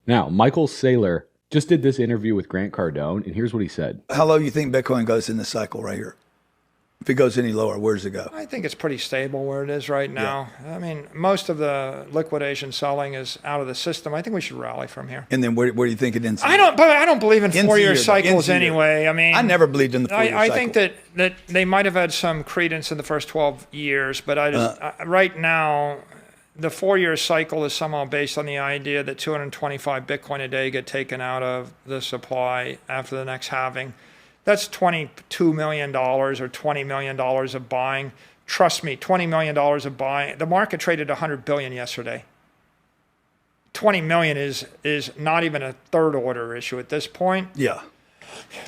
Now, Michael Saylor just did this interview with Grant Cardone, and here's what he said. How low do you think Bitcoin goes in this cycle right here? If it goes any lower, where does it go? I think it's pretty stable where it is right now. Yeah. I mean, most of the liquidation selling is out of the system. I think we should rally from here. And then where do you think it ends? I don't believe in 4-year cycles anyway. I mean, I never believed in the 4-year cycle. I think that they might have had some credence in the first 12 years, but right now, the 4-year cycle is somehow based on the idea that 225 Bitcoin a day get taken out of the supply after the next halving. That's $22 million or $20 million of buying. Trust me, $20 million of buying. The market traded $100 billion yesterday. $20 million is not even a third order issue at this point. Yeah.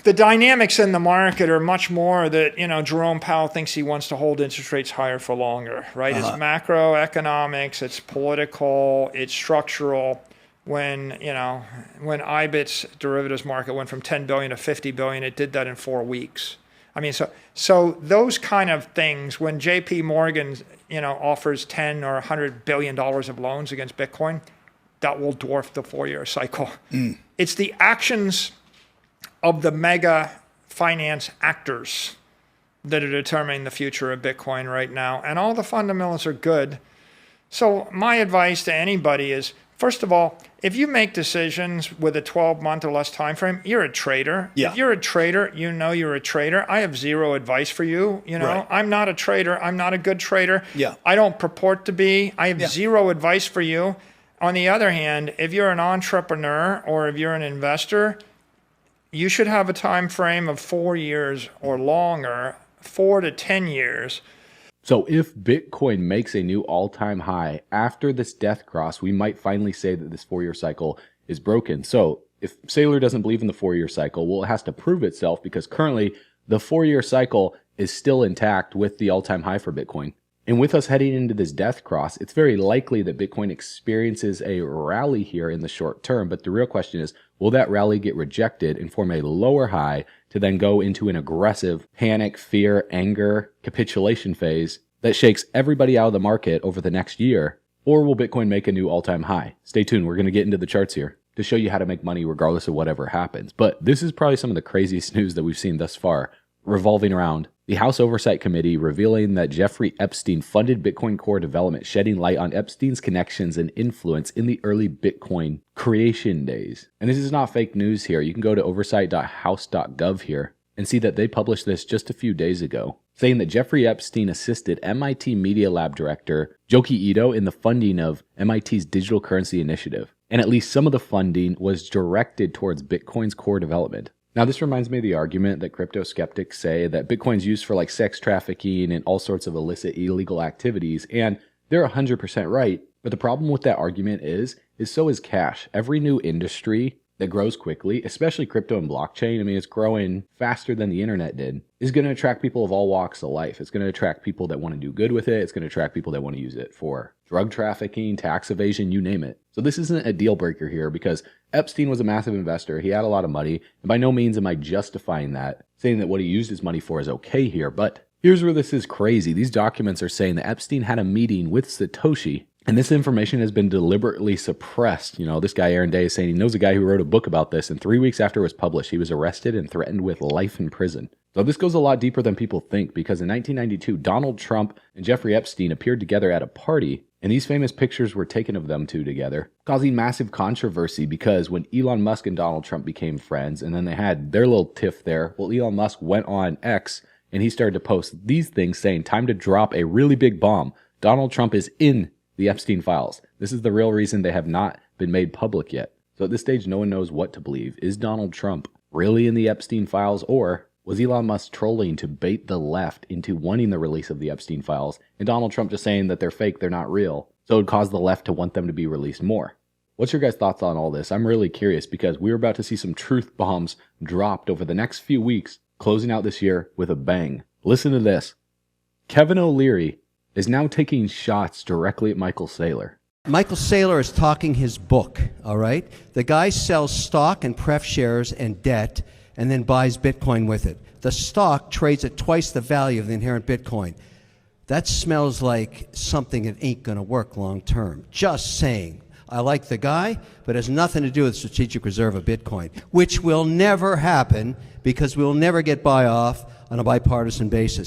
The dynamics in the market are much more that, Jerome Powell thinks he wants to hold interest rates higher for longer, right? It's macroeconomics, it's political, it's structural. When IBIT's derivatives market went from 10 billion to 50 billion, it did that in 4 weeks. I mean, so those kind of things, when JP Morgan, offers 10 or 100 billion dollars of loans against Bitcoin, that will dwarf the 4-year cycle. It's the actions of the mega finance actors that are determining the future of Bitcoin right now, and all the fundamentals are good. So my advice to anybody is, first of all, if you make decisions with a 12-month or less time frame, you're a trader. Yeah. If you're a trader, you're a trader. I have zero advice for you. Right. I'm not a trader. I'm not a good trader. Yeah. I don't purport to be. I have zero advice for you. On the other hand, if you're an entrepreneur or if you're an investor, you should have a time frame of 4 years or longer, 4 to 10 years. So if Bitcoin makes a new all-time high after this death cross, we might finally say that this 4-year cycle is broken. So if Saylor doesn't believe in the 4-year cycle, well, it has to prove itself, because currently the 4-year cycle is still intact with the all-time high for Bitcoin. And with us heading into this death cross, it's very likely that Bitcoin experiences a rally here in the short term. But the real question is, will that rally get rejected and form a lower high to then go into an aggressive panic, fear, anger, capitulation phase that shakes everybody out of the market over the next year? Or will Bitcoin make a new all-time high? Stay tuned. We're going to get into the charts here to show you how to make money regardless of whatever happens. But this is probably some of the craziest news that we've seen thus far, revolving around the House Oversight Committee revealing that Jeffrey Epstein funded Bitcoin Core development, shedding light on Epstein's connections and influence in the early Bitcoin creation days. And this is not fake news here. You can go to oversight.house.gov here and see that they published this just a few days ago, saying that Jeffrey Epstein assisted MIT Media Lab director Joki Ito in the funding of MIT's digital currency initiative. And at least some of the funding was directed towards Bitcoin's core development. Now, this reminds me of the argument that crypto skeptics say that Bitcoin's used for like sex trafficking and all sorts of illicit, illegal activities, and they're 100% right. But the problem with that argument is so is cash. Every new industry that grows quickly, especially crypto and blockchain, I mean, it's growing faster than the internet did, is going to attract people of all walks of life. It's going to attract people that want to do good with it. It's going to attract people that want to use it for drug trafficking, tax evasion, you name it. So this isn't a deal breaker here, because Epstein was a massive investor. He had a lot of money. And by no means am I justifying that, saying that what he used his money for is okay here. But here's where this is crazy. These documents are saying that Epstein had a meeting with Satoshi, and this information has been deliberately suppressed. This guy Aaron Day is saying he knows a guy who wrote a book about this, and 3 weeks after it was published, he was arrested and threatened with life in prison. So this goes a lot deeper than people think, because in 1992, Donald Trump and Jeffrey Epstein appeared together at a party, and these famous pictures were taken of them two together, causing massive controversy, because when Elon Musk and Donald Trump became friends, and then they had their little tiff there, well, Elon Musk went on X, and he started to post these things saying, time to drop a really big bomb. Donald Trump is in the Epstein files. This is the real reason they have not been made public yet. So at this stage, no one knows what to believe. Is Donald Trump really in the Epstein files, or was Elon Musk trolling to bait the left into wanting the release of the Epstein files, and Donald Trump just saying that they're fake, they're not real, so it would cause the left to want them to be released more? What's your guys' thoughts on all this? I'm really curious, because we're about to see some truth bombs dropped over the next few weeks, closing out this year with a bang. Listen to this. Kevin O'Leary is now taking shots directly at Michael Saylor. Michael Saylor is talking his book, all right? The guy sells stock and pref shares and debt and then buys Bitcoin with it. The stock trades at twice the value of the inherent Bitcoin. That smells like something that ain't going to work long term. Just saying. I like the guy, but it has nothing to do with the strategic reserve of Bitcoin, which will never happen because we'll never get buy-off on a bipartisan basis.